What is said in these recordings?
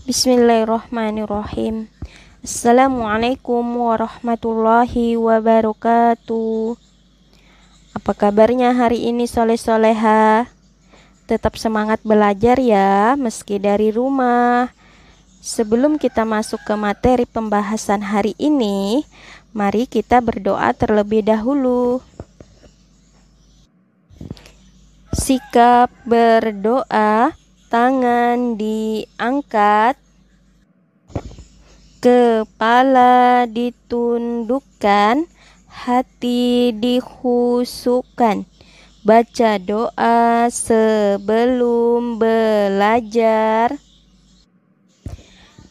Bismillahirrahmanirrahim. Assalamualaikum warahmatullahi wabarakatuh. Apa kabarnya hari ini soleh-soleha? Tetap semangat belajar ya, meski dari rumah. Sebelum kita masuk ke materi pembahasan hari ini, mari kita berdoa terlebih dahulu. Sikap berdoa, tangan diangkat, kepala ditundukkan, hati dikhusyukkan. Baca doa sebelum belajar.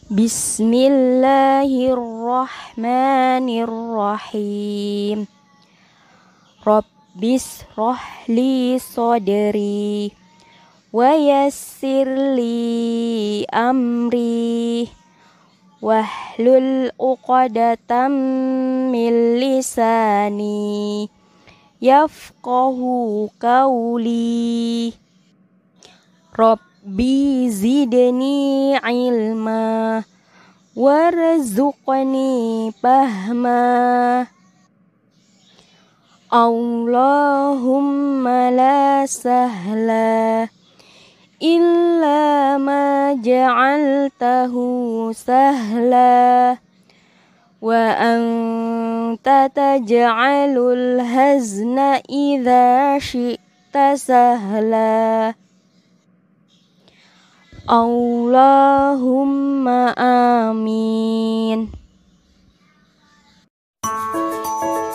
Bismillahirrahmanirrahim. Rabbis rohli sodri wa yassirli amri wahlul uqdatam min lisani yafqahu qawli. Rabbi zidni ilma warzuqni fahma. Allahumma la sahla illa ma ja'altahu sahla wa anta taj'alul hazna idza syi'ta sahla. Allahumma amin.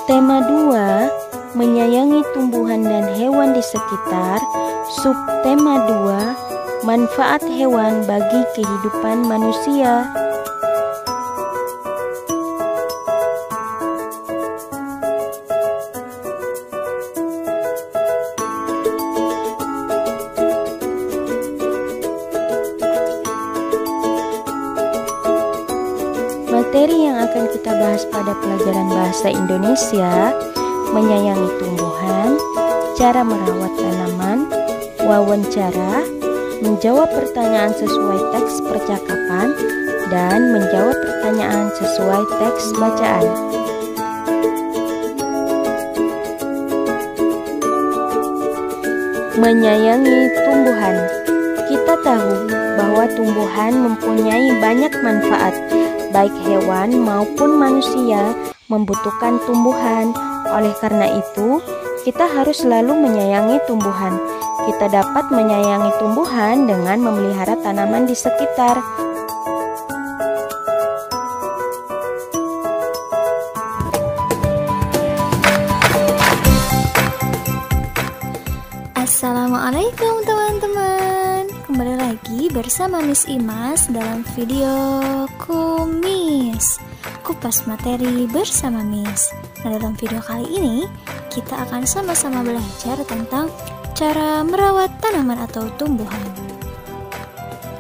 Tema 2, menyayangi tumbuhan dan hewan di sekitar. Subtema 2, manfaat hewan bagi kehidupan manusia. Materi yang akan kita bahas pada pelajaran bahasa Indonesia: menyayangi tumbuhan, cara merawat tanaman, wawancara, menjawab pertanyaan sesuai teks percakapan, dan menjawab pertanyaan sesuai teks bacaan. Menyayangi tumbuhan. Kita tahu bahwa tumbuhan mempunyai banyak manfaat. Baik hewan maupun manusia membutuhkan tumbuhan. Oleh karena itu, kita harus selalu menyayangi tumbuhan. Kita dapat menyayangi tumbuhan dengan memelihara tanaman di sekitar. Assalamualaikum teman-teman. Kembali lagi bersama Miss Imas dalam video Kumis, kupas materi bersama Miss. Nah, dalam video kali ini kita akan sama-sama belajar tentang cara merawat tanaman atau tumbuhan.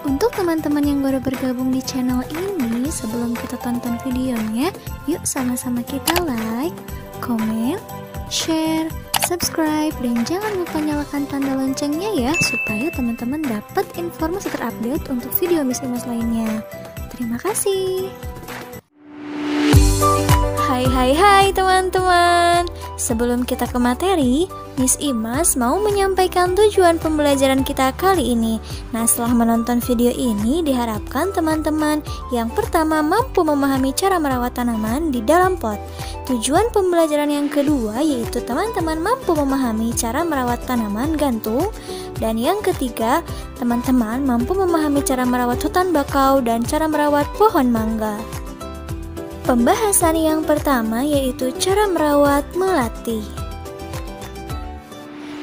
Untuk teman-teman yang baru bergabung di channel ini, sebelum kita tonton videonya, yuk sama-sama kita like, komen, share, subscribe, dan jangan lupa nyalakan tanda loncengnya ya, supaya teman-teman dapat informasi terupdate untuk video Miss Imas lainnya. Terima kasih. Hai teman-teman. Sebelum kita ke materi, Miss Imas mau menyampaikan tujuan pembelajaran kita kali ini. Nah, setelah menonton video ini, diharapkan teman-teman yang pertama mampu memahami cara merawat tanaman di dalam pot. Tujuan pembelajaran yang kedua yaitu teman-teman mampu memahami cara merawat tanaman gantung. Dan yang ketiga, teman-teman mampu memahami cara merawat hutan bakau dan cara merawat pohon mangga. Pembahasan yang pertama yaitu cara merawat melati.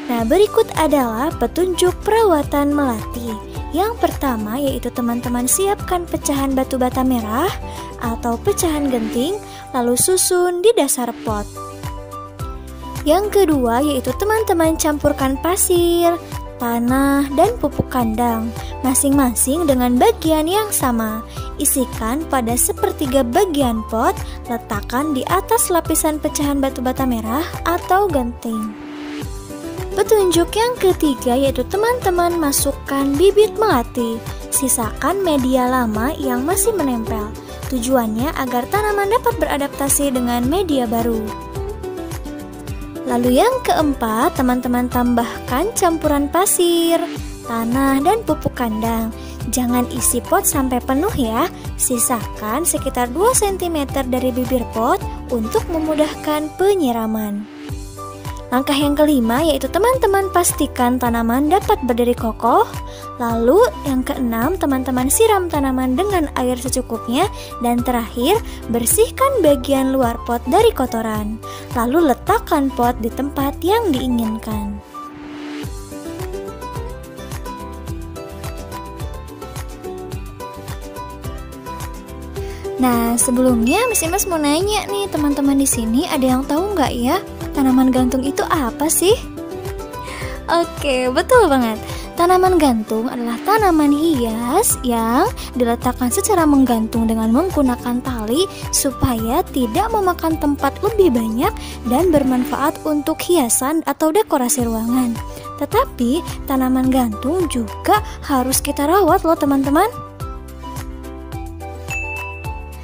Nah, berikut adalah petunjuk perawatan melati. Yang pertama yaitu teman-teman siapkan pecahan batu bata merah atau pecahan genting, lalu susun di dasar pot. Yang kedua yaitu teman-teman campurkan pasir, tanah, dan pupuk kandang, masing-masing dengan bagian yang sama. Isikan pada sepertiga bagian pot, letakkan di atas lapisan pecahan batu bata merah atau genting. Petunjuk yang ketiga yaitu teman-teman masukkan bibit melati. sisakan media lama yang masih menempel. Tujuannya agar tanaman dapat beradaptasi dengan media baru. Lalu yang keempat, teman-teman tambahkan campuran pasir, tanah, dan pupuk kandang. Jangan isi pot sampai penuh ya. Sisakan sekitar 2 cm dari bibir pot untuk memudahkan penyiraman. Langkah yang kelima yaitu teman-teman pastikan tanaman dapat berdiri kokoh. Lalu yang keenam, teman-teman siram tanaman dengan air secukupnya. Dan terakhir, bersihkan bagian luar pot dari kotoran. Lalu letakkan pot di tempat yang diinginkan. Nah, sebelumnya Miss Imas mau nanya nih teman-teman di sini, ada yang tahu nggak ya tanaman gantung itu apa sih? Oke, betul banget. Tanaman gantung adalah tanaman hias yang diletakkan secara menggantung dengan menggunakan tali supaya tidak memakan tempat lebih banyak dan bermanfaat untuk hiasan atau dekorasi ruangan. Tetapi tanaman gantung juga harus kita rawat loh teman-teman.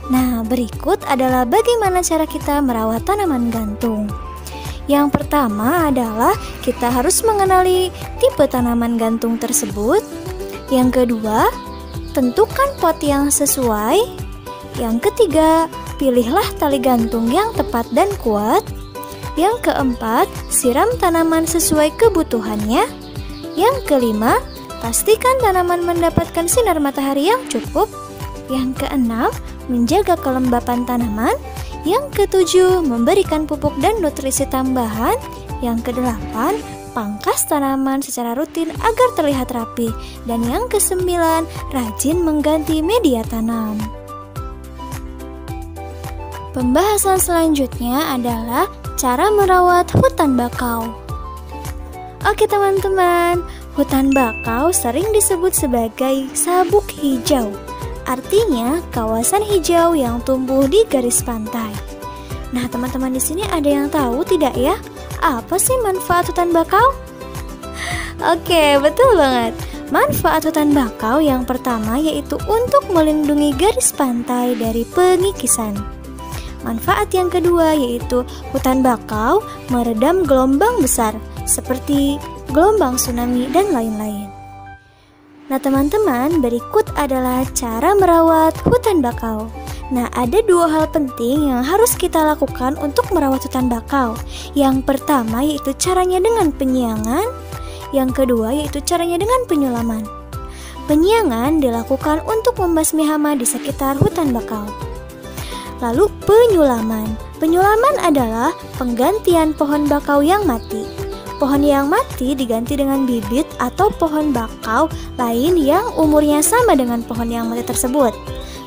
Nah, berikut adalah bagaimana cara kita merawat tanaman gantung. Yang pertama adalah kita harus mengenali tipe tanaman gantung tersebut. Yang kedua, tentukan pot yang sesuai. Yang ketiga, pilihlah tali gantung yang tepat dan kuat. Yang keempat, siram tanaman sesuai kebutuhannya. Yang kelima, pastikan tanaman mendapatkan sinar matahari yang cukup. Yang keenam, menjaga kelembapan tanaman. Yang ketujuh, memberikan pupuk dan nutrisi tambahan. Yang kedelapan, pangkas tanaman secara rutin agar terlihat rapi. Dan yang kesembilan, rajin mengganti media tanam. Pembahasan selanjutnya adalah cara merawat hutan bakau. Oke teman-teman, hutan bakau sering disebut sebagai sabuk hijau. Artinya kawasan hijau yang tumbuh di garis pantai. Nah, teman-teman di sini ada yang tahu tidak ya? Apa sih manfaat hutan bakau? Oke, betul banget. Manfaat hutan bakau yang pertama yaitu untuk melindungi garis pantai dari pengikisan. Manfaat yang kedua yaitu hutan bakau meredam gelombang besar seperti gelombang tsunami dan lain-lain. Nah teman-teman, berikut adalah cara merawat hutan bakau. Nah, ada 2 hal penting yang harus kita lakukan untuk merawat hutan bakau. Yang pertama yaitu caranya dengan penyiangan. Yang kedua yaitu caranya dengan penyulaman. Penyiangan dilakukan untuk membasmi hama di sekitar hutan bakau. Lalu penyulaman. Penyulaman adalah penggantian pohon bakau yang mati. Pohon yang mati diganti dengan bibit atau pohon bakau lain yang umurnya sama dengan pohon yang mati tersebut.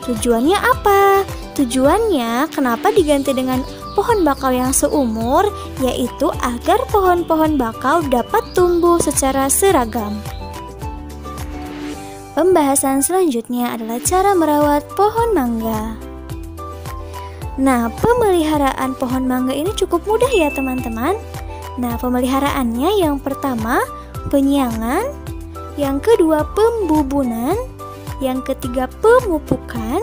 Tujuannya apa? Tujuannya kenapa diganti dengan pohon bakau yang seumur? Yaitu agar pohon-pohon bakau dapat tumbuh secara seragam. Pembahasan selanjutnya adalah cara merawat pohon mangga. Nah, pemeliharaan pohon mangga ini cukup mudah ya teman-teman. Nah, pemeliharaannya yang pertama penyiangan, yang kedua pembubunan, yang ketiga pemupukan,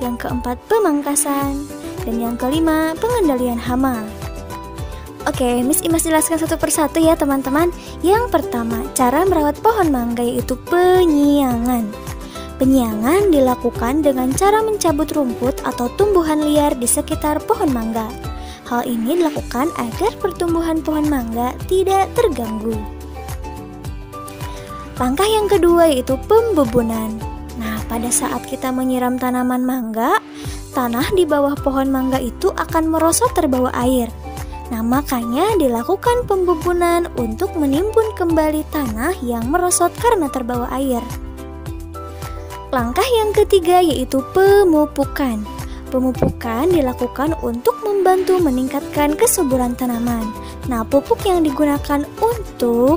yang keempat pemangkasan, dan yang kelima pengendalian hama. Oke, Miss Imas jelaskan satu persatu ya teman-teman. Yang pertama, cara merawat pohon mangga yaitu penyiangan. Penyiangan dilakukan dengan cara mencabut rumput atau tumbuhan liar di sekitar pohon mangga. Hal ini dilakukan agar pertumbuhan pohon mangga tidak terganggu. Langkah yang kedua yaitu pembubunan. Nah, pada saat kita menyiram tanaman mangga, tanah di bawah pohon mangga itu akan merosot terbawa air. Nah, makanya dilakukan pembubunan untuk menimbun kembali tanah yang merosot karena terbawa air. Langkah yang ketiga yaitu pemupukan. Pemupukan dilakukan untuk membantu meningkatkan kesuburan tanaman. Nah, pupuk yang digunakan untuk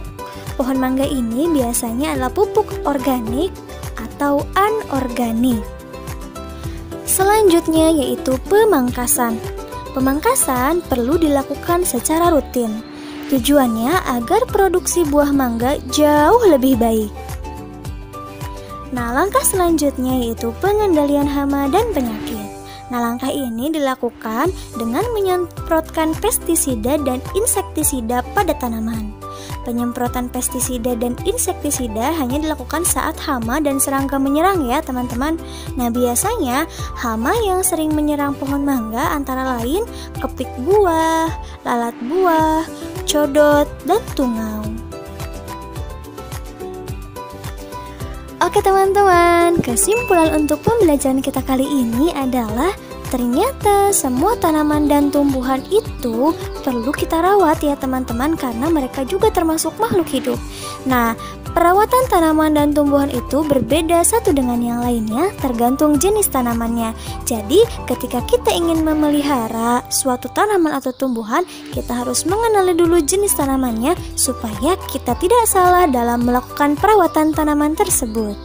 pohon mangga ini biasanya adalah pupuk organik atau anorganik. Selanjutnya yaitu pemangkasan. Pemangkasan perlu dilakukan secara rutin. Tujuannya agar produksi buah mangga jauh lebih baik. Nah, langkah selanjutnya yaitu pengendalian hama dan penyakit. Nah, langkah ini dilakukan dengan menyemprotkan pestisida dan insektisida pada tanaman. Penyemprotan pestisida dan insektisida hanya dilakukan saat hama dan serangga menyerang ya teman-teman. Nah, biasanya hama yang sering menyerang pohon mangga antara lain kepik buah, lalat buah, codot, dan tungau. Oke teman-teman, kesimpulan untuk pembelajaran kita kali ini adalah ternyata semua tanaman dan tumbuhan itu perlu kita rawat ya teman-teman, karena mereka juga termasuk makhluk hidup. Nah, perawatan tanaman dan tumbuhan itu berbeda satu dengan yang lainnya tergantung jenis tanamannya. Jadi ketika kita ingin memelihara suatu tanaman atau tumbuhan, kita harus mengenali dulu jenis tanamannya supaya kita tidak salah dalam melakukan perawatan tanaman tersebut.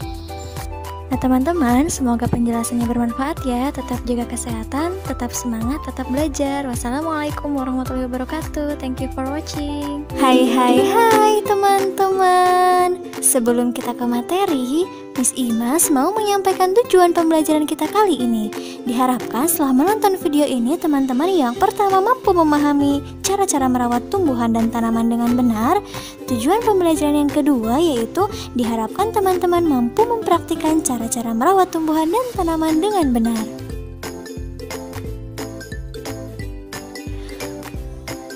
Nah teman-teman, semoga penjelasannya bermanfaat ya. Tetap jaga kesehatan, tetap semangat, tetap belajar. Wassalamualaikum warahmatullahi wabarakatuh. Thank you for watching. Hai teman-teman. Sebelum kita ke materi, Miss Imas mau menyampaikan tujuan pembelajaran kita kali ini. Diharapkan setelah menonton video ini, teman-teman yang pertama mampu memahami cara-cara merawat tumbuhan dan tanaman dengan benar. Tujuan pembelajaran yang kedua yaitu diharapkan teman-teman mampu mempraktikkan cara-cara merawat tumbuhan dan tanaman dengan benar.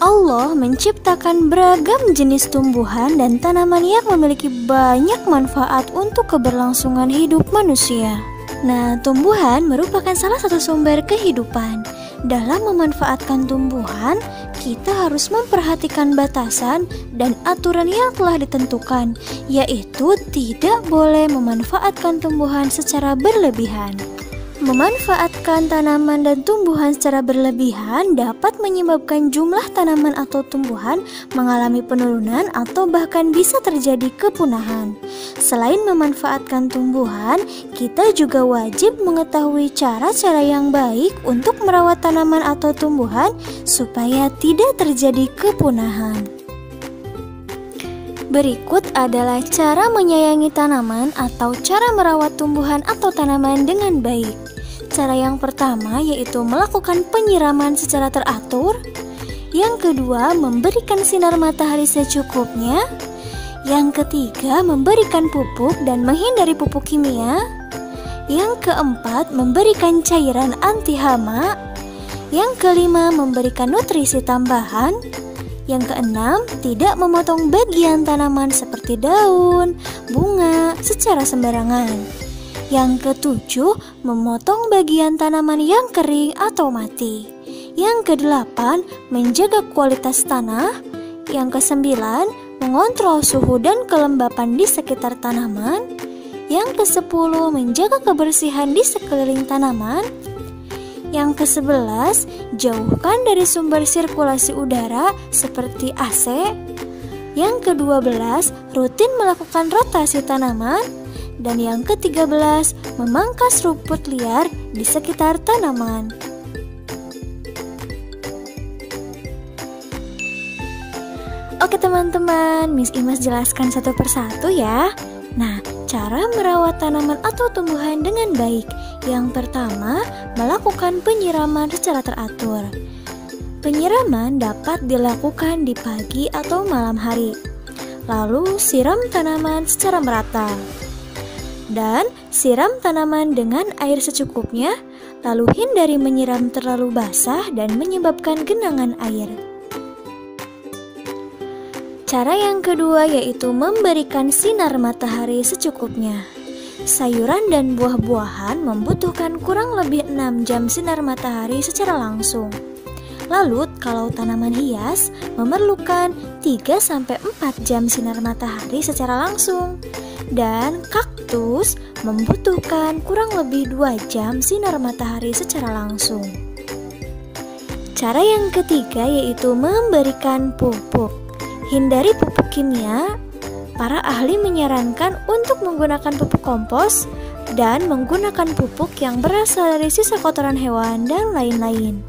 Allah menciptakan beragam jenis tumbuhan dan tanaman yang memiliki banyak manfaat untuk keberlangsungan hidup manusia. Nah, tumbuhan merupakan salah satu sumber kehidupan. Dalam memanfaatkan tumbuhan, kita harus memperhatikan batasan dan aturan yang telah ditentukan, yaitu tidak boleh memanfaatkan tumbuhan secara berlebihan. Memanfaatkan tanaman dan tumbuhan secara berlebihan dapat menyebabkan jumlah tanaman atau tumbuhan mengalami penurunan atau bahkan bisa terjadi kepunahan. Selain memanfaatkan tumbuhan, kita juga wajib mengetahui cara-cara yang baik untuk merawat tanaman atau tumbuhan supaya tidak terjadi kepunahan. Berikut adalah cara menyayangi tanaman atau cara merawat tumbuhan atau tanaman dengan baik. Cara yang pertama yaitu melakukan penyiraman secara teratur. Yang kedua, memberikan sinar matahari secukupnya. Yang ketiga, memberikan pupuk dan menghindari pupuk kimia. Yang keempat, memberikan cairan anti hama. Yang kelima, memberikan nutrisi tambahan. Yang keenam, tidak memotong bagian tanaman seperti daun, bunga secara sembarangan. Yang ketujuh, memotong bagian tanaman yang kering atau mati. Yang kedelapan, menjaga kualitas tanah. Yang kesembilan, mengontrol suhu dan kelembapan di sekitar tanaman. Yang kesepuluh, menjaga kebersihan di sekeliling tanaman. Yang ke-11, jauhkan dari sumber sirkulasi udara seperti AC. Yang ke-12, rutin melakukan rotasi tanaman. Dan yang ke-13, memangkas rumput liar di sekitar tanaman. Oke teman-teman, Miss Imas jelaskan satu persatu ya. Nah, cara merawat tanaman atau tumbuhan dengan baik. Yang pertama, melakukan penyiraman secara teratur. Penyiraman dapat dilakukan di pagi atau malam hari. Lalu siram tanaman secara merata. Dan siram tanaman dengan air secukupnya, lalu hindari menyiram terlalu basah dan menyebabkan genangan air. Cara yang kedua yaitu memberikan sinar matahari secukupnya. Sayuran dan buah-buahan membutuhkan kurang lebih 6 jam sinar matahari secara langsung. Lalu kalau tanaman hias memerlukan 3-4 jam sinar matahari secara langsung. Dan kaktus membutuhkan kurang lebih 2 jam sinar matahari secara langsung. Cara yang ketiga yaitu memberikan pupuk. Hindari pupuk kimia. Para ahli menyarankan untuk menggunakan pupuk kompos dan menggunakan pupuk yang berasal dari sisa kotoran hewan dan lain-lain.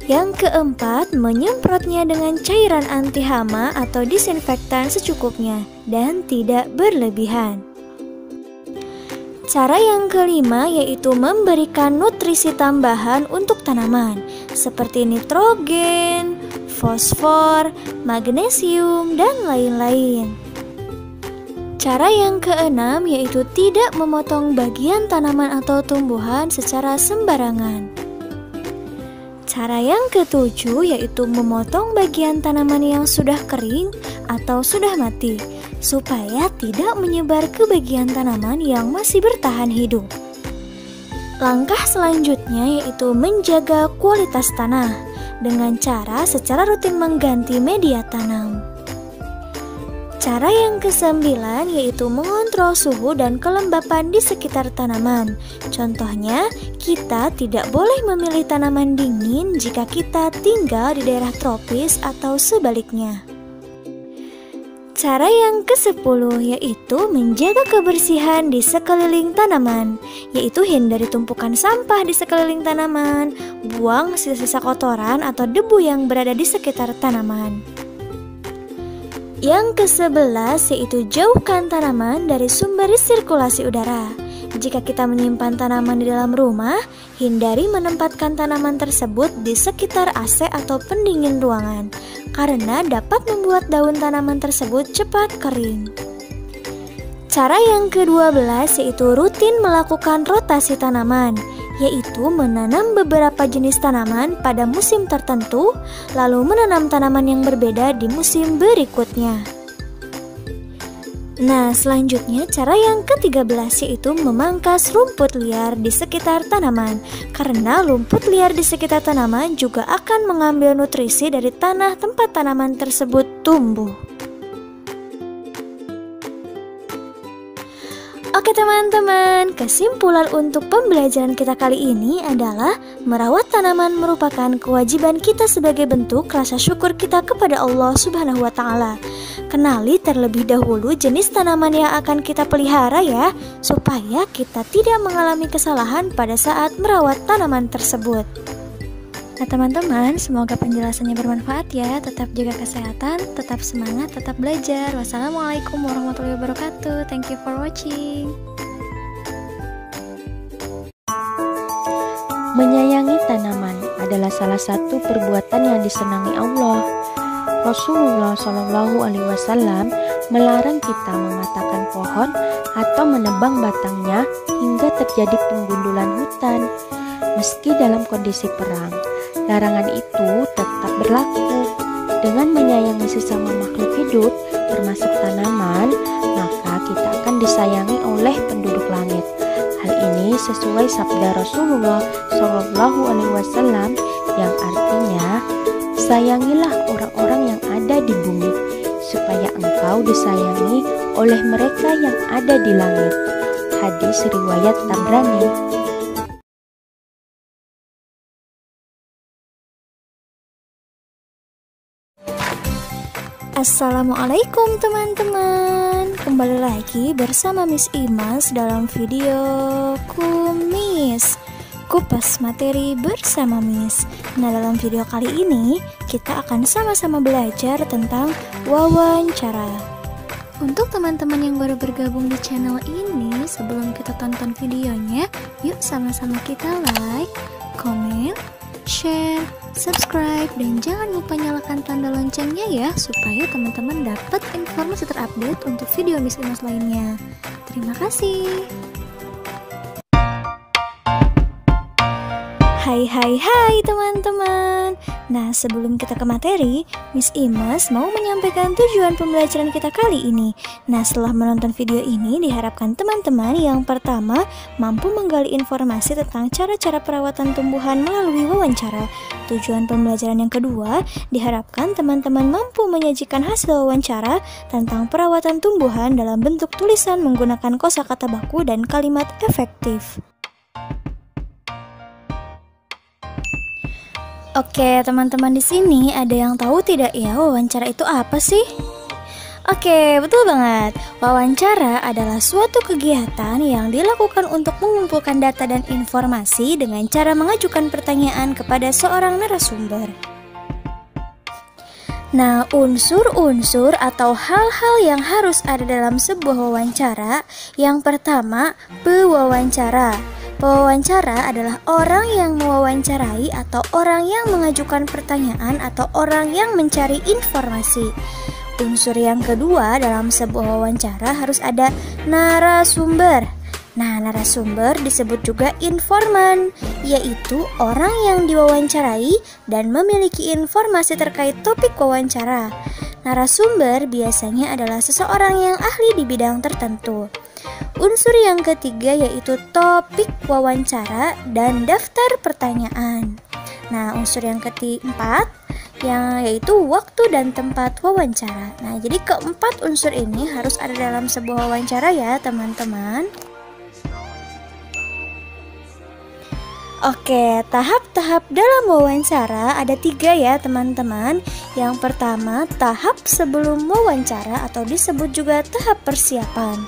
Yang keempat, menyemprotnya dengan cairan anti hama atau disinfektan secukupnya dan tidak berlebihan. Cara yang kelima yaitu memberikan nutrisi tambahan untuk tanaman seperti nitrogen, fosfor, magnesium, dan lain-lain. Cara yang keenam yaitu tidak memotong bagian tanaman atau tumbuhan secara sembarangan. Cara yang ketujuh yaitu memotong bagian tanaman yang sudah kering atau sudah mati, supaya tidak menyebar ke bagian tanaman yang masih bertahan hidup. Langkah selanjutnya yaitu menjaga kualitas tanah dengan cara secara rutin mengganti media tanam. Cara yang kesembilan yaitu mengontrol suhu dan kelembapan di sekitar tanaman. Contohnya, kita tidak boleh memilih tanaman dingin jika kita tinggal di daerah tropis atau sebaliknya. Cara yang ke-10 yaitu menjaga kebersihan di sekeliling tanaman, yaitu hindari tumpukan sampah di sekeliling tanaman, buang sisa-sisa kotoran atau debu yang berada di sekitar tanaman. Yang ke-11 yaitu jauhkan tanaman dari sumber sirkulasi udara. Jika kita menyimpan tanaman di dalam rumah, hindari menempatkan tanaman tersebut di sekitar AC atau pendingin ruangan, karena dapat membuat daun tanaman tersebut cepat kering. Cara yang ke-12 yaitu rutin melakukan rotasi tanaman, yaitu menanam beberapa jenis tanaman pada musim tertentu, lalu menanam tanaman yang berbeda di musim berikutnya. Nah, selanjutnya cara yang ke-13 yaitu memangkas rumput liar di sekitar tanaman, karena rumput liar di sekitar tanaman juga akan mengambil nutrisi dari tanah tempat tanaman tersebut tumbuh. Oke teman-teman, kesimpulan untuk pembelajaran kita kali ini adalah merawat tanaman merupakan kewajiban kita sebagai bentuk rasa syukur kita kepada Allah Subhanahu wa Ta'ala. Kenali terlebih dahulu jenis tanaman yang akan kita pelihara ya, supaya kita tidak mengalami kesalahan pada saat merawat tanaman tersebut. Nah teman-teman, semoga penjelasannya bermanfaat ya. Tetap jaga kesehatan, tetap semangat, tetap belajar. Wassalamualaikum warahmatullahi wabarakatuh. Thank you for watching. Menyayangi tanaman adalah salah satu perbuatan yang disenangi Allah. Rasulullah Shallallahu Alaihi Wasallam melarang kita mematahkan pohon atau menebang batangnya hingga terjadi penggundulan hutan, meski dalam kondisi perang. Larangan itu tetap berlaku. Dengan menyayangi sesama makhluk hidup, termasuk tanaman, maka kita akan disayangi oleh penduduk langit. Hal ini sesuai sabda Rasulullah Shallallahu Alaihi Wasallam yang artinya, sayangilah orang-orang yang ada di bumi, supaya engkau disayangi oleh mereka yang ada di langit. Hadis riwayat Tabrani. Assalamualaikum teman-teman, kembali lagi bersama Miss Imas dalam video Kupas Materi bersama Miss. Nah, dalam video kali ini kita akan sama-sama belajar tentang wawancara. Untuk teman-teman yang baru bergabung di channel ini, sebelum kita tonton videonya, yuk sama-sama kita like, komen, share, subscribe, dan jangan lupa nyalakan tanda loncengnya ya, supaya teman-teman dapat informasi terupdate untuk video Miss Imas lainnya. Terima kasih. Hai teman-teman. Nah, sebelum kita ke materi, Miss Imas mau menyampaikan tujuan pembelajaran kita kali ini. Nah, setelah menonton video ini, diharapkan teman-teman yang pertama mampu menggali informasi tentang cara-cara perawatan tumbuhan melalui wawancara. Tujuan pembelajaran yang kedua, diharapkan teman-teman mampu menyajikan hasil wawancara tentang perawatan tumbuhan dalam bentuk tulisan menggunakan kosakata baku dan kalimat efektif. Oke, teman-teman, di sini ada yang tahu tidak ya wawancara itu apa sih? Oke, betul banget. Wawancara adalah suatu kegiatan yang dilakukan untuk mengumpulkan data dan informasi dengan cara mengajukan pertanyaan kepada seorang narasumber. Nah, unsur-unsur atau hal-hal yang harus ada dalam sebuah wawancara. Yang pertama, pewawancara. Pewawancara adalah orang yang mewawancarai atau orang yang mengajukan pertanyaan atau orang yang mencari informasi. Unsur yang kedua dalam sebuah wawancara harus ada narasumber. Nah, narasumber disebut juga informan, yaitu orang yang diwawancarai dan memiliki informasi terkait topik wawancara. Narasumber biasanya adalah seseorang yang ahli di bidang tertentu. Unsur yang ketiga yaitu topik wawancara dan daftar pertanyaan. Nah, unsur yang keempat yaitu waktu dan tempat wawancara. Nah, jadi keempat unsur ini harus ada dalam sebuah wawancara ya, teman-teman. Oke, tahap-tahap dalam wawancara ada 3 ya teman-teman. Yang pertama, tahap sebelum wawancara atau disebut juga tahap persiapan.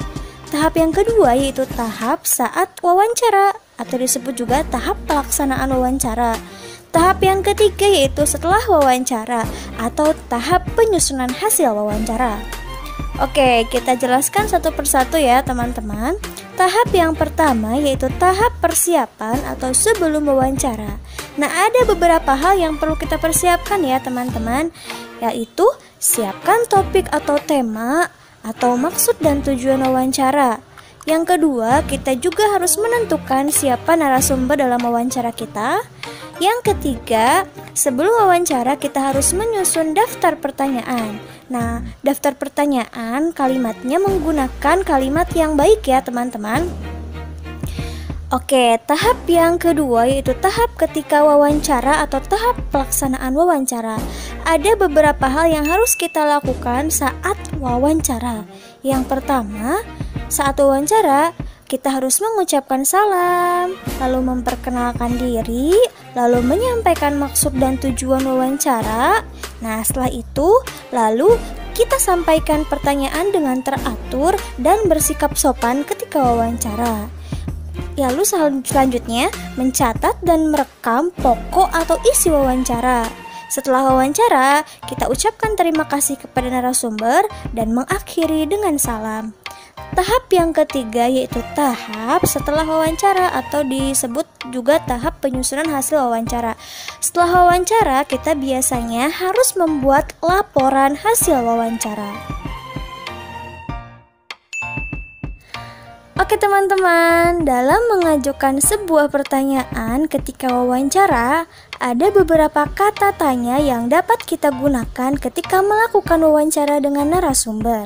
Tahap yang kedua yaitu tahap saat wawancara atau disebut juga tahap pelaksanaan wawancara. Tahap yang ketiga yaitu setelah wawancara atau tahap penyusunan hasil wawancara. Oke, kita jelaskan satu persatu ya teman-teman. Tahap yang pertama yaitu tahap persiapan atau sebelum wawancara. Nah, ada beberapa hal yang perlu kita persiapkan ya teman-teman, yaitu siapkan topik atau tema atau maksud dan tujuan wawancara. Yang kedua, kita juga harus menentukan siapa narasumber dalam wawancara kita. Yang ketiga, sebelum wawancara kita harus menyusun daftar pertanyaan. Nah, daftar pertanyaan kalimatnya menggunakan kalimat yang baik ya teman-teman. Oke, tahap yang kedua yaitu tahap ketika wawancara atau tahap pelaksanaan wawancara. Ada beberapa hal yang harus kita lakukan saat wawancara. Yang pertama, saat wawancara kita harus mengucapkan salam, lalu memperkenalkan diri, lalu menyampaikan maksud dan tujuan wawancara. Nah, setelah itu, lalu kita sampaikan pertanyaan dengan teratur dan bersikap sopan ketika wawancara. Lalu selanjutnya, mencatat dan merekam pokok atau isi wawancara. Setelah wawancara, kita ucapkan terima kasih kepada narasumber dan mengakhiri dengan salam. Tahap yang ketiga yaitu tahap setelah wawancara atau disebut juga tahap penyusunan hasil wawancara. Setelah wawancara, kita biasanya harus membuat laporan hasil wawancara. Oke teman-teman, dalam mengajukan sebuah pertanyaan ketika wawancara, ada beberapa kata tanya yang dapat kita gunakan ketika melakukan wawancara dengan narasumber.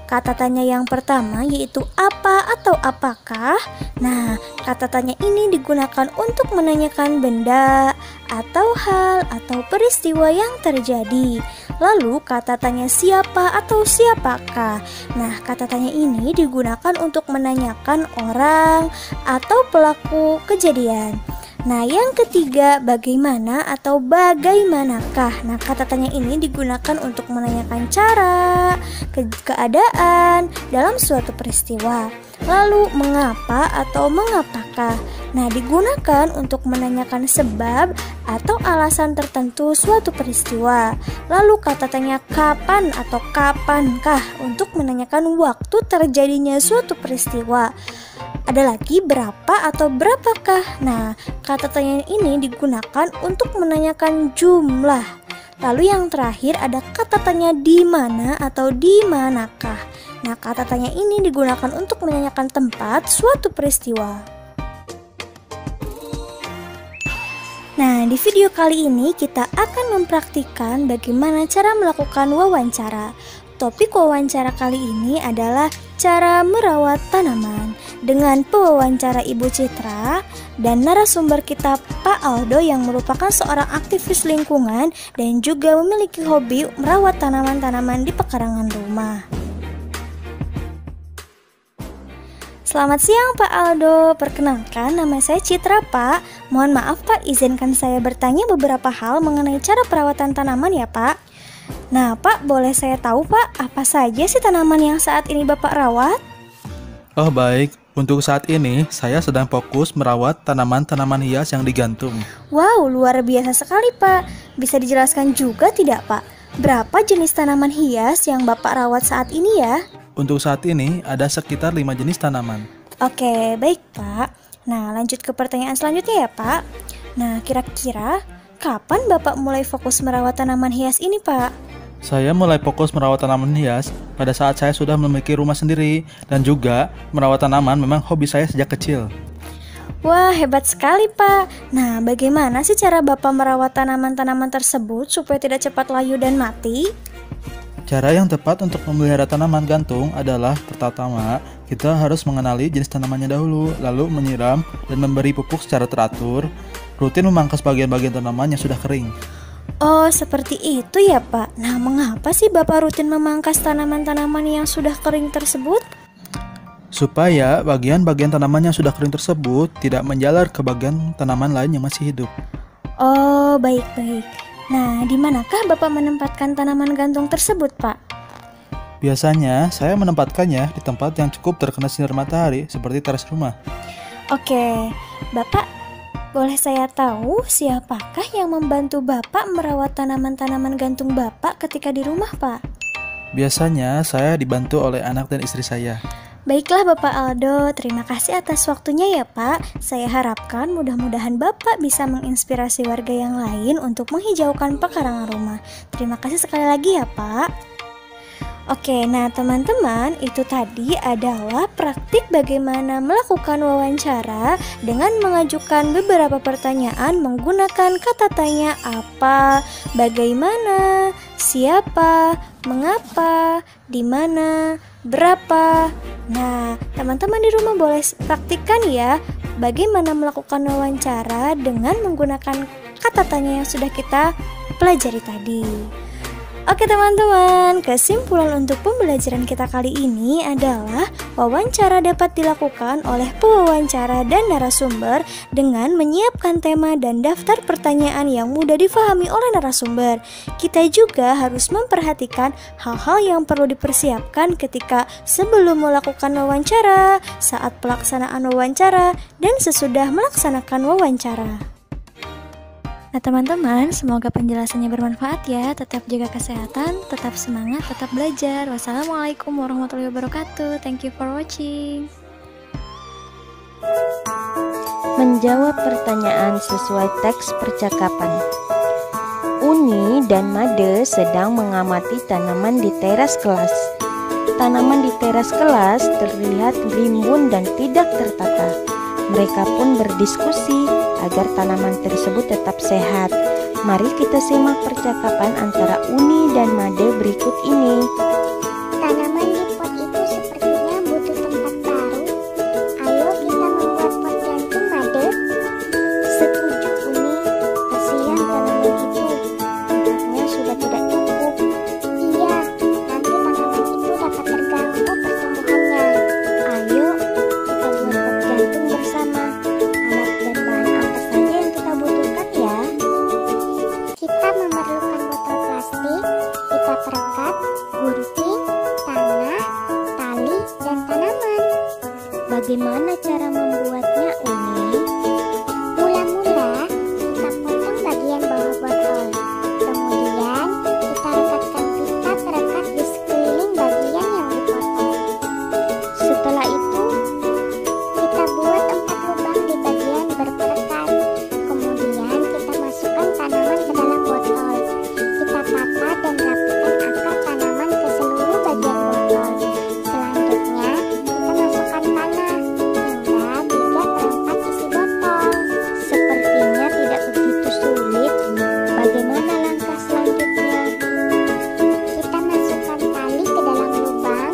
Kata tanya yang pertama yaitu apa atau apakah. Nah, kata tanya ini digunakan untuk menanyakan benda atau hal atau peristiwa yang terjadi. Lalu kata tanya siapa atau siapakah. Nah, kata tanya ini digunakan untuk menanyakan orang atau pelaku kejadian. Nah, yang ketiga, bagaimana atau bagaimanakah. Nah, kata tanya ini digunakan untuk menanyakan cara, keadaan dalam suatu peristiwa. Lalu, mengapa atau mengapakah. Nah, digunakan untuk menanyakan sebab atau alasan tertentu suatu peristiwa. Lalu, kata tanya kapan atau kapankah untuk menanyakan waktu terjadinya suatu peristiwa. Ada lagi berapa atau berapakah. Nah, kata tanya ini digunakan untuk menanyakan jumlah. Lalu yang terakhir ada kata tanya di mana atau di manakah. Nah, kata tanya ini digunakan untuk menanyakan tempat suatu peristiwa. Nah, di video kali ini kita akan mempraktikkan bagaimana cara melakukan wawancara. Topik wawancara kali ini adalah cara merawat tanaman dengan pewawancara Ibu Citra dan narasumber kita Pak Aldo yang merupakan seorang aktivis lingkungan dan juga memiliki hobi merawat tanaman-tanaman di pekarangan rumah. Selamat siang Pak Aldo, perkenalkan nama saya Citra Pak. Mohon maaf Pak, izinkan saya bertanya beberapa hal mengenai cara perawatan tanaman ya Pak. Nah Pak, boleh saya tahu Pak, apa saja sih tanaman yang saat ini Bapak rawat? Oh baik, untuk saat ini saya sedang fokus merawat tanaman-tanaman hias yang digantung. Wow, luar biasa sekali Pak. Bisa dijelaskan juga tidak Pak? Berapa jenis tanaman hias yang Bapak rawat saat ini ya? Untuk saat ini ada sekitar 5 jenis tanaman. Oke, baik Pak. Nah, lanjut ke pertanyaan selanjutnya ya Pak. Nah, kira-kira kapan Bapak mulai fokus merawat tanaman hias ini Pak? Saya mulai fokus merawat tanaman hias pada saat saya sudah memiliki rumah sendiri, dan juga merawat tanaman memang hobi saya sejak kecil. Wah, hebat sekali Pak. Nah, bagaimana sih cara Bapak merawat tanaman-tanaman tersebut supaya tidak cepat layu dan mati? Cara yang tepat untuk memelihara tanaman gantung adalah pertama, kita harus mengenali jenis tanamannya dahulu, lalu menyiram dan memberi pupuk secara teratur, rutin memangkas bagian-bagian tanaman yang sudah kering. Oh, seperti itu ya Pak. Nah, mengapa sih Bapak rutin memangkas tanaman-tanaman yang sudah kering tersebut? Supaya bagian-bagian tanaman yang sudah kering tersebut tidak menjalar ke bagian tanaman lain yang masih hidup. Oh, baik-baik. Nah, di manakah Bapak menempatkan tanaman gantung tersebut, Pak? Biasanya saya menempatkannya di tempat yang cukup terkena sinar matahari seperti teras rumah. Oke, Bapak, boleh saya tahu siapakah yang membantu Bapak merawat tanaman-tanaman gantung Bapak ketika di rumah, Pak? Biasanya saya dibantu oleh anak dan istri saya. Baiklah Bapak Aldo, terima kasih atas waktunya ya Pak. Saya harapkan mudah-mudahan Bapak bisa menginspirasi warga yang lain untuk menghijaukan pekarangan rumah. Terima kasih sekali lagi ya Pak. Oke, nah teman-teman, itu tadi adalah praktik bagaimana melakukan wawancara dengan mengajukan beberapa pertanyaan menggunakan kata tanya apa, bagaimana, siapa, mengapa, di mana, berapa. Nah, teman-teman di rumah boleh praktikkan ya bagaimana melakukan wawancara dengan menggunakan kata tanya yang sudah kita pelajari tadi. Oke teman-teman, kesimpulan untuk pembelajaran kita kali ini adalah wawancara dapat dilakukan oleh pewawancara dan narasumber dengan menyiapkan tema dan daftar pertanyaan yang mudah difahami oleh narasumber. Kita juga harus memperhatikan hal-hal yang perlu dipersiapkan ketika sebelum melakukan wawancara, saat pelaksanaan wawancara, dan sesudah melaksanakan wawancara. Nah teman-teman, semoga penjelasannya bermanfaat ya. Tetap jaga kesehatan, tetap semangat, tetap belajar. Wassalamualaikum warahmatullahi wabarakatuh. Thank you for watching. Menjawab pertanyaan sesuai teks percakapan. Uni dan Made sedang mengamati tanaman di teras kelas. Tanaman di teras kelas terlihat rimbun dan tidak tertata. Mereka pun berdiskusi agar tanaman tersebut tetap sehat. Mari kita simak percakapan antara Uni dan Made berikut ini. Tanaman di pot itu sepertinya butuh tempat baru. Ayo kita membuat pot gantung, Made. Setuju, Uni. Kasihan tanaman itu. Tempatnya sudah tidak cukup. Iya, nanti tanaman itu dapat terganggu pertumbuhannya. Ayo kita buat pot gantung bersama. Alat dan bahan apa saja yang kita butuhkan ya? Kita memerlukan botol plastik, pita perekat, gunting, tanah, tali, dan tanaman. Bagaimana cara membuatnya, Uni? Mula-mula, kita potong bagian bawah botol. Kemudian, kita rekatkan pita perekat di sekeliling bagian yang dipotong. Setelah itu, Kita buat 4 lubang di bagian berperekat. Kemudian kita masukkan tanaman ke dalam botol. Kita tata dan rapikan akar tanaman ke seluruh bagian botol. Selanjutnya kita masukkan tanah hingga 3/4 isi botol. sepertinya tidak begitu sulit. Bagaimana langkah selanjutnya? Kita masukkan tali ke dalam lubang,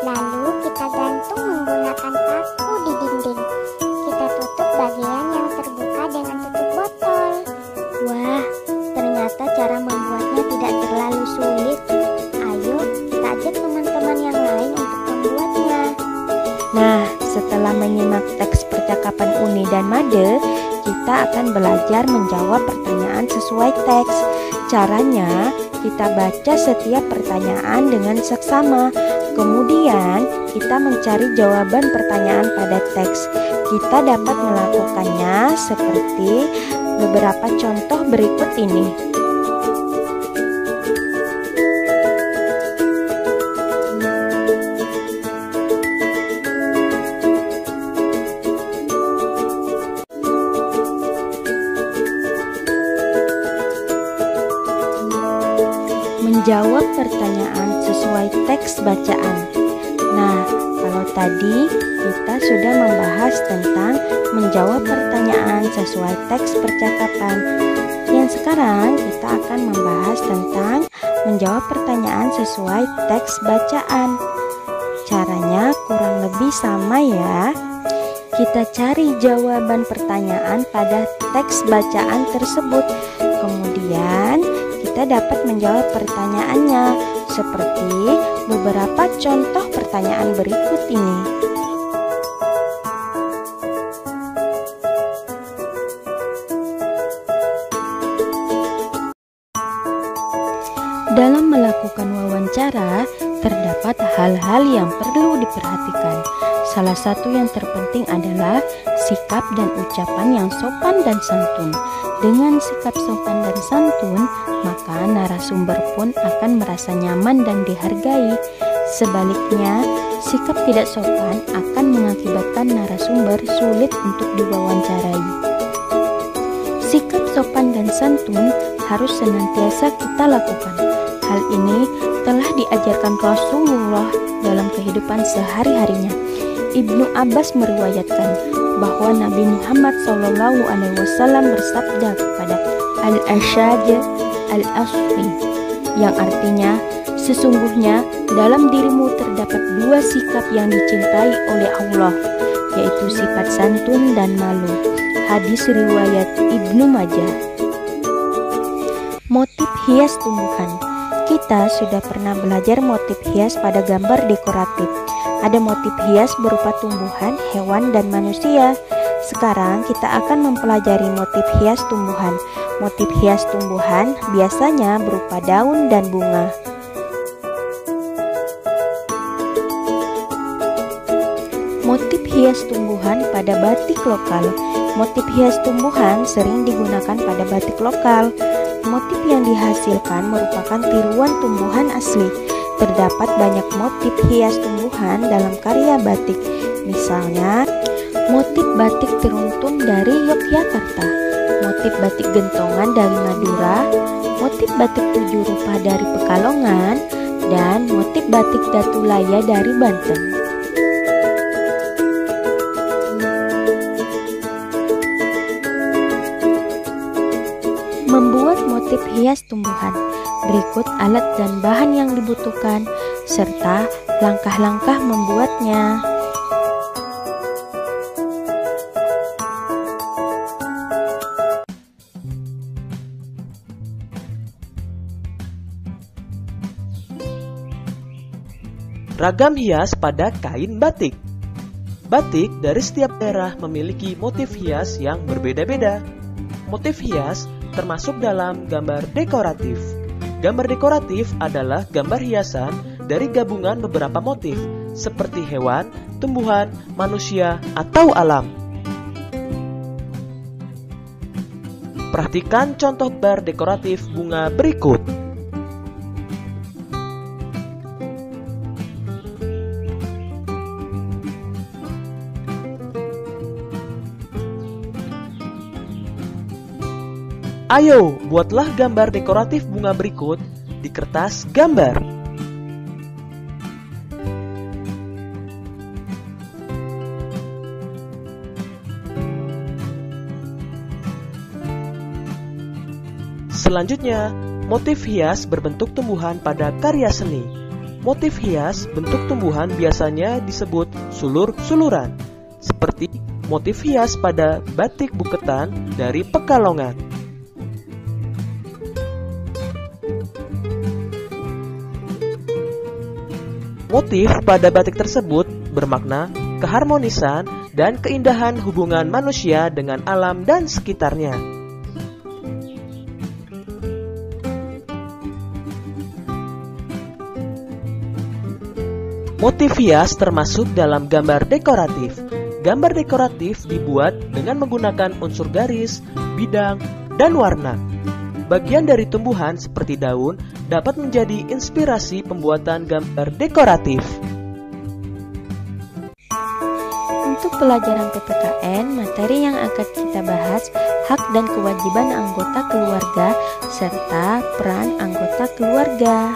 lalu kita gantung menggunakan paku di dinding. Kita tutup bagian yang terbuka dengan tutup botol. Wah, ternyata cara membuatnya tidak terlalu sulit. Ayo, kita ajak teman-teman yang lain untuk membuatnya. Nah, setelah menyimak teks percakapan Uni dan Made, kita akan belajar menjawab pertanyaan sesuai teks. Caranya, kita baca setiap pertanyaan dengan seksama. Kemudian, kita mencari jawaban pertanyaan pada teks. Kita dapat melakukannya seperti beberapa contoh berikut ini. Jawab pertanyaan sesuai teks bacaan. Nah, kalau tadi kita sudah membahas tentang menjawab pertanyaan sesuai teks percakapan. Yang sekarang kita akan membahas tentang menjawab pertanyaan sesuai teks bacaan. Caranya kurang lebih sama ya. Kita cari jawaban pertanyaan pada teks bacaan tersebut. Kemudian kita dapat menjawab pertanyaannya seperti beberapa contoh pertanyaan berikut ini. Dalam melakukan wawancara, terdapat hal-hal yang perlu diperhatikan. Salah satu yang terpenting adalah sikap dan ucapan yang sopan dan santun. Dengan sikap sopan dan santun, maka narasumber pun akan merasa nyaman dan dihargai. Sebaliknya, sikap tidak sopan akan mengakibatkan narasumber sulit untuk diwawancarai. Sikap sopan dan santun harus senantiasa kita lakukan. Hal ini telah diajarkan Rasulullah dalam kehidupan sehari-harinya. Ibnu Abbas meriwayatkan bahwa Nabi Muhammad SAW bersabda kepada Al-Ashaj Al-Asfi, yang artinya, sesungguhnya dalam dirimu terdapat dua sikap yang dicintai oleh Allah, yaitu sifat santun dan malu. Hadis riwayat Ibnu Majah. Motif hias tumbuhan. Kita sudah pernah belajar motif hias pada gambar dekoratif. Ada motif hias berupa tumbuhan, hewan, dan manusia. Sekarang kita akan mempelajari motif hias tumbuhan. Motif hias tumbuhan biasanya berupa daun dan bunga. Motif hias tumbuhan pada batik lokal. Motif hias tumbuhan sering digunakan pada batik lokal. Motif yang dihasilkan merupakan tiruan tumbuhan asli. Terdapat banyak motif hias tumbuhan dalam karya batik. Misalnya, motif batik teruntum dari Yogyakarta, motif batik gentongan dari Madura, motif batik tujuh rupa dari Pekalongan, dan motif batik Datulaya dari Banten. Membuat motif hias tumbuhan. Berikut alat dan bahan yang dibutuhkan, serta langkah-langkah membuatnya. Ragam hias pada kain batik. Batik dari setiap daerah memiliki motif hias yang berbeda-beda. Motif hias termasuk dalam gambar dekoratif. Gambar dekoratif adalah gambar hiasan dari gabungan beberapa motif, seperti hewan, tumbuhan, manusia, atau alam. Perhatikan contoh gambar dekoratif bunga berikut. Ayo, buatlah gambar dekoratif bunga berikut di kertas gambar. Selanjutnya, motif hias berbentuk tumbuhan pada karya seni. Motif hias bentuk tumbuhan biasanya disebut sulur-suluran, seperti motif hias pada batik buketan dari Pekalongan. Motif pada batik tersebut bermakna keharmonisan dan keindahan hubungan manusia dengan alam dan sekitarnya. Motif hias termasuk dalam gambar dekoratif. Gambar dekoratif dibuat dengan menggunakan unsur garis, bidang, dan warna. Bagian dari tumbuhan seperti daun dapat menjadi inspirasi pembuatan gambar dekoratif. Untuk pelajaran PPKN, materi yang akan kita bahas hak dan kewajiban anggota keluarga serta peran anggota keluarga.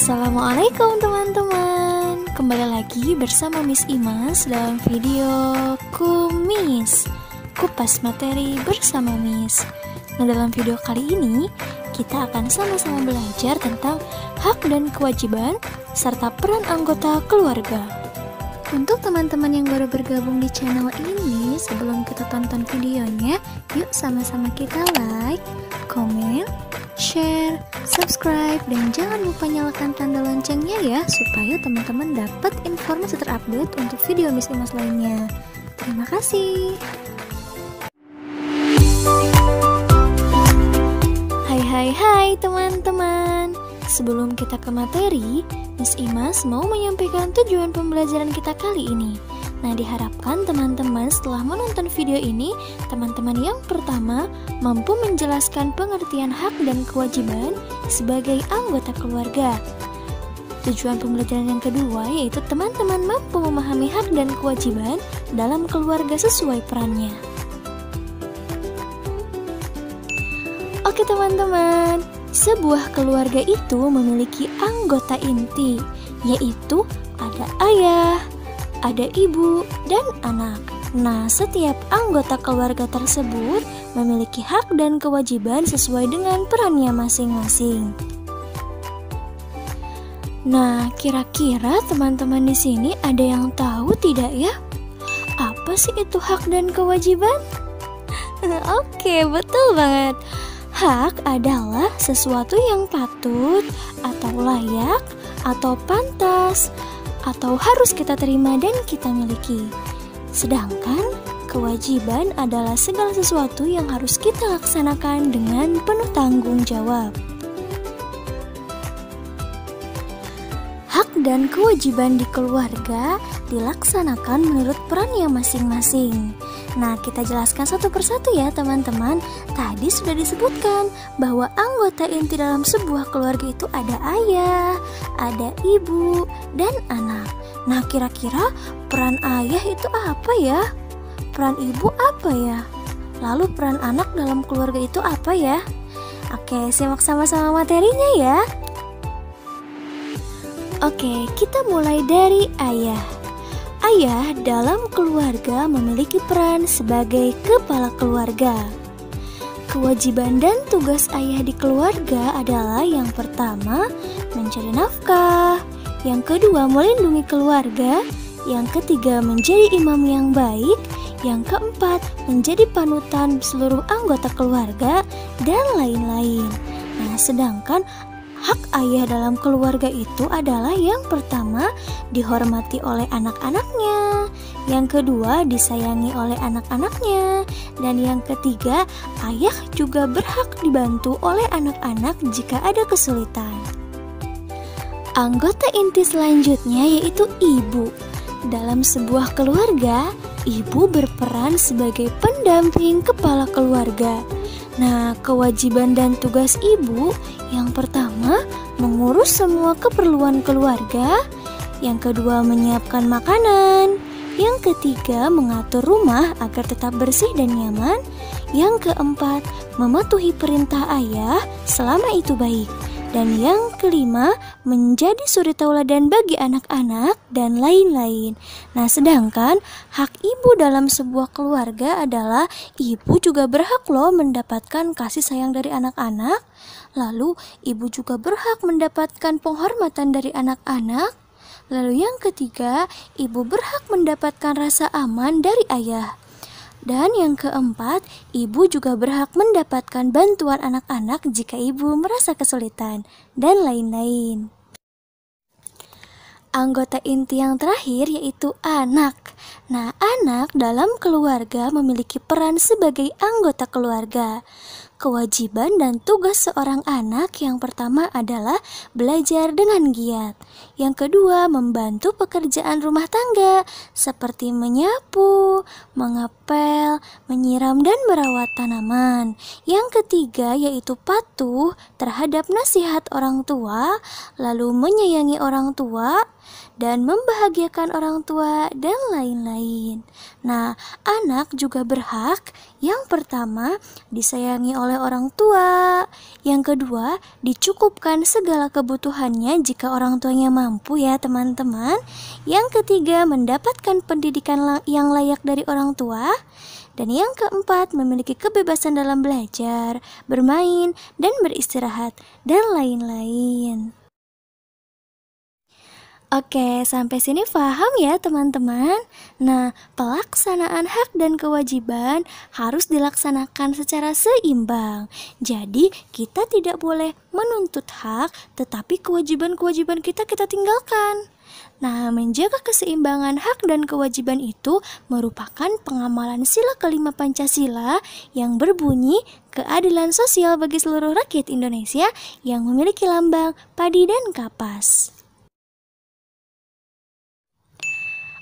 Assalamualaikum teman-teman. Kembali lagi bersama Miss Imas dalam video Kumis, Kupas Materi bersama Miss. Nah, dalam video kali ini kita akan sama-sama belajar tentang hak dan kewajiban serta peran anggota keluarga. Untuk teman-teman yang baru bergabung di channel ini, sebelum kita tonton videonya, yuk sama-sama kita like, komen, share, subscribe, dan jangan lupa nyalakan tanda loncengnya ya, supaya teman-teman dapat informasi terupdate untuk video Miss Imas lainnya. Terima kasih. Hai teman-teman. Sebelum kita ke materi, Miss Imas mau menyampaikan tujuan pembelajaran kita kali ini. Nah, diharapkan teman-teman setelah menonton video ini, teman-teman yang pertama mampu menjelaskan pengertian hak dan kewajiban sebagai anggota keluarga. Tujuan pembelajaran yang kedua yaitu teman-teman mampu memahami hak dan kewajiban dalam keluarga sesuai perannya. Oke teman-teman, sebuah keluarga itu memiliki anggota inti, yaitu ada ayah, ada ibu, dan anak. Nah, setiap anggota keluarga tersebut memiliki hak dan kewajiban sesuai dengan perannya masing-masing. Nah, kira-kira teman-teman di sini ada yang tahu tidak ya? Apa sih itu hak dan kewajiban? Oke, betul banget. Hak adalah sesuatu yang patut, atau layak, atau pantas, atau harus kita terima dan kita miliki. Sedangkan kewajiban adalah segala sesuatu yang harus kita laksanakan dengan penuh tanggung jawab. Hak dan kewajiban di keluarga dilaksanakan menurut perannya masing-masing. Nah, kita jelaskan satu persatu ya teman-teman. Tadi sudah disebutkan bahwa anggota inti dalam sebuah keluarga itu ada ayah, ada ibu, dan anak. Nah, kira-kira peran ayah itu apa ya? Peran ibu apa ya? Lalu peran anak dalam keluarga itu apa ya? Oke, simak sama-sama materinya ya. Oke, kita mulai dari ayah. Ayah dalam keluarga memiliki peran sebagai kepala keluarga. Kewajiban dan tugas ayah di keluarga adalah yang pertama, mencari nafkah, yang kedua, melindungi keluarga, yang ketiga, menjadi imam yang baik, yang keempat, menjadi panutan seluruh anggota keluarga, dan lain-lain. Nah, sedangkan hak ayah dalam keluarga itu adalah yang pertama, dihormati oleh anak-anaknya, yang kedua, disayangi oleh anak-anaknya, dan yang ketiga, ayah juga berhak dibantu oleh anak-anak jika ada kesulitan. Anggota inti selanjutnya yaitu ibu. Dalam sebuah keluarga, ibu berperan sebagai pendamping kepala keluarga. Nah, kewajiban dan tugas ibu yang pertama, mengurus semua keperluan keluarga, yang kedua, menyiapkan makanan, yang ketiga, mengatur rumah agar tetap bersih dan nyaman, yang keempat, mematuhi perintah ayah selama itu baik, dan yang kelima, menjadi suri tauladan bagi anak-anak, dan lain-lain. Nah, sedangkan hak ibu dalam sebuah keluarga adalah ibu juga berhak loh mendapatkan kasih sayang dari anak-anak. Lalu, ibu juga berhak mendapatkan penghormatan dari anak-anak. Lalu yang ketiga, ibu berhak mendapatkan rasa aman dari ayah. Dan yang keempat, ibu juga berhak mendapatkan bantuan anak-anak jika ibu merasa kesulitan, dan lain-lain. Anggota inti yang terakhir yaitu anak. Nah, anak dalam keluarga memiliki peran sebagai anggota keluarga. Kewajiban dan tugas seorang anak yang pertama adalah belajar dengan giat. Yang kedua, membantu pekerjaan rumah tangga seperti menyapu, mengepel, menyiram, dan merawat tanaman. Yang ketiga yaitu patuh terhadap nasihat orang tua, lalu menyayangi orang tua. dan membahagiakan orang tua, dan lain-lain. Nah, anak juga berhak yang pertama disayangi oleh orang tua, yang kedua dicukupkan segala kebutuhannya jika orang tuanya mampu ya teman-teman, yang ketiga mendapatkan pendidikan yang layak dari orang tua, dan yang keempat memiliki kebebasan dalam belajar, bermain, dan beristirahat, dan lain-lain. Oke, sampai sini paham ya teman-teman? Nah, pelaksanaan hak dan kewajiban harus dilaksanakan secara seimbang. Jadi, kita tidak boleh menuntut hak, tetapi kewajiban-kewajiban kita tinggalkan. Nah, menjaga keseimbangan hak dan kewajiban itu merupakan pengamalan sila kelima Pancasila yang berbunyi keadilan sosial bagi seluruh rakyat Indonesia yang memiliki lambang padi dan kapas.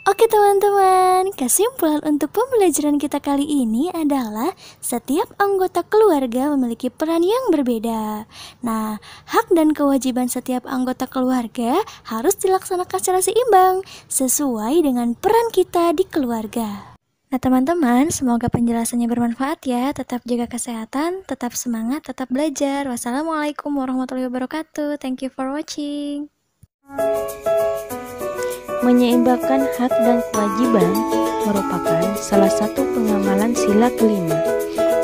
Oke teman-teman, kesimpulan untuk pembelajaran kita kali ini adalah setiap anggota keluarga memiliki peran yang berbeda. Nah, hak dan kewajiban setiap anggota keluarga harus dilaksanakan secara seimbang, sesuai dengan peran kita di keluarga. Nah teman-teman, semoga penjelasannya bermanfaat ya. Tetap jaga kesehatan, tetap semangat, tetap belajar. Wassalamualaikum warahmatullahi wabarakatuh. Thank you for watching. Menyeimbangkan hak dan kewajiban merupakan salah satu pengamalan sila kelima.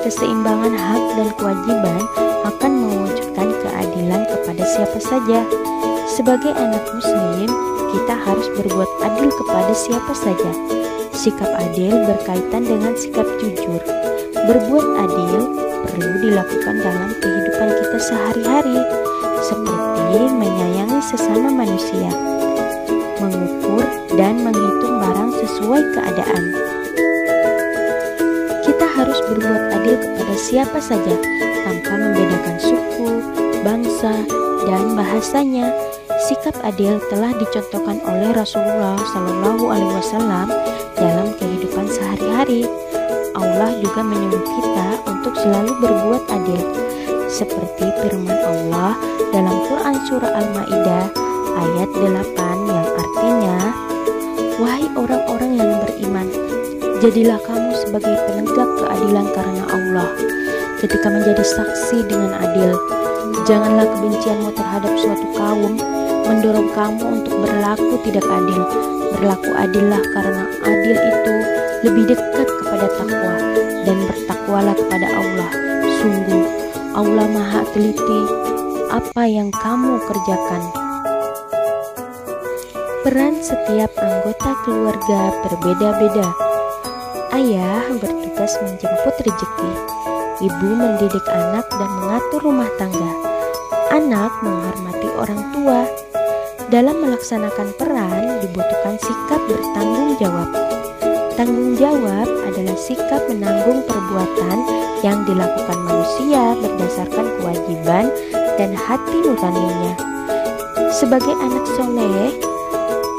Keseimbangan hak dan kewajiban akan mewujudkan keadilan kepada siapa saja. Sebagai anak muslim, kita harus berbuat adil kepada siapa saja. Sikap adil berkaitan dengan sikap jujur. Berbuat adil perlu dilakukan dalam kehidupan kita sehari-hari, seperti menyayangi sesama manusia, mengukur dan menghitung barang sesuai keadaan. Kita harus berbuat adil kepada siapa saja tanpa membedakan suku, bangsa, dan bahasanya. Sikap adil telah dicontohkan oleh Rasulullah SAW dalam kehidupan sehari-hari. Allah juga menyuruh kita untuk selalu berbuat adil, seperti firman Allah dalam Quran Surah Al-Ma'idah ayat 8 yang artinya, "Wahai orang-orang yang beriman, jadilah kamu sebagai penegak keadilan karena Allah ketika menjadi saksi dengan adil. Janganlah kebencianmu terhadap suatu kaum mendorong kamu untuk berlaku tidak adil. Berlaku adillah karena adil itu lebih dekat kepada takwa, dan bertakwalah kepada Allah. Sungguh Allah Maha teliti apa yang kamu kerjakan." Peran setiap anggota keluarga berbeda-beda. Ayah bertugas menjemput rezeki, ibu mendidik anak dan mengatur rumah tangga, anak menghormati orang tua. Dalam melaksanakan peran dibutuhkan sikap bertanggung jawab. Tanggung jawab adalah sikap menanggung perbuatan yang dilakukan manusia berdasarkan kewajiban dan hati nuraninya. Sebagai anak soleh,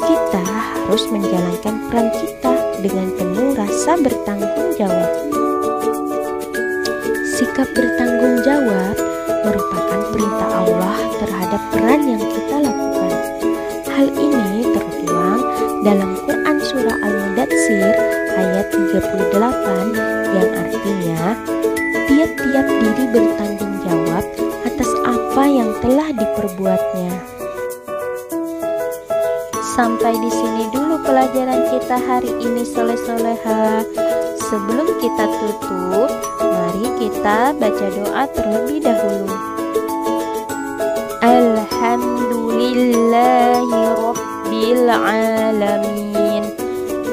kita harus menjalankan peran kita dengan penuh rasa bertanggung jawab. Sikap bertanggung jawab merupakan perintah Allah terhadap peran yang kita lakukan. Hal ini tertuang dalam Quran Surah Al-Mudatsir ayat 38 yang artinya, tiap-tiap diri bertanggung jawab atas apa yang telah diperbuatnya. Sampai di sini dulu pelajaran kita hari ini soleh-soleha. Sebelum kita tutup, mari kita baca doa terlebih dahulu. Alhamdulillahi Rabbil Alamin.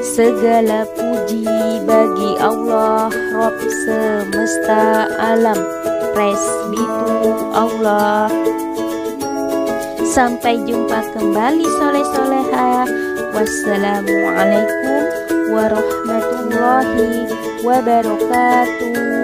Segala puji bagi Allah Rabb semesta alam. Praise be to Allah. Sampai jumpa kembali soleh-soleha. Wassalamualaikum warahmatullahi wabarakatuh.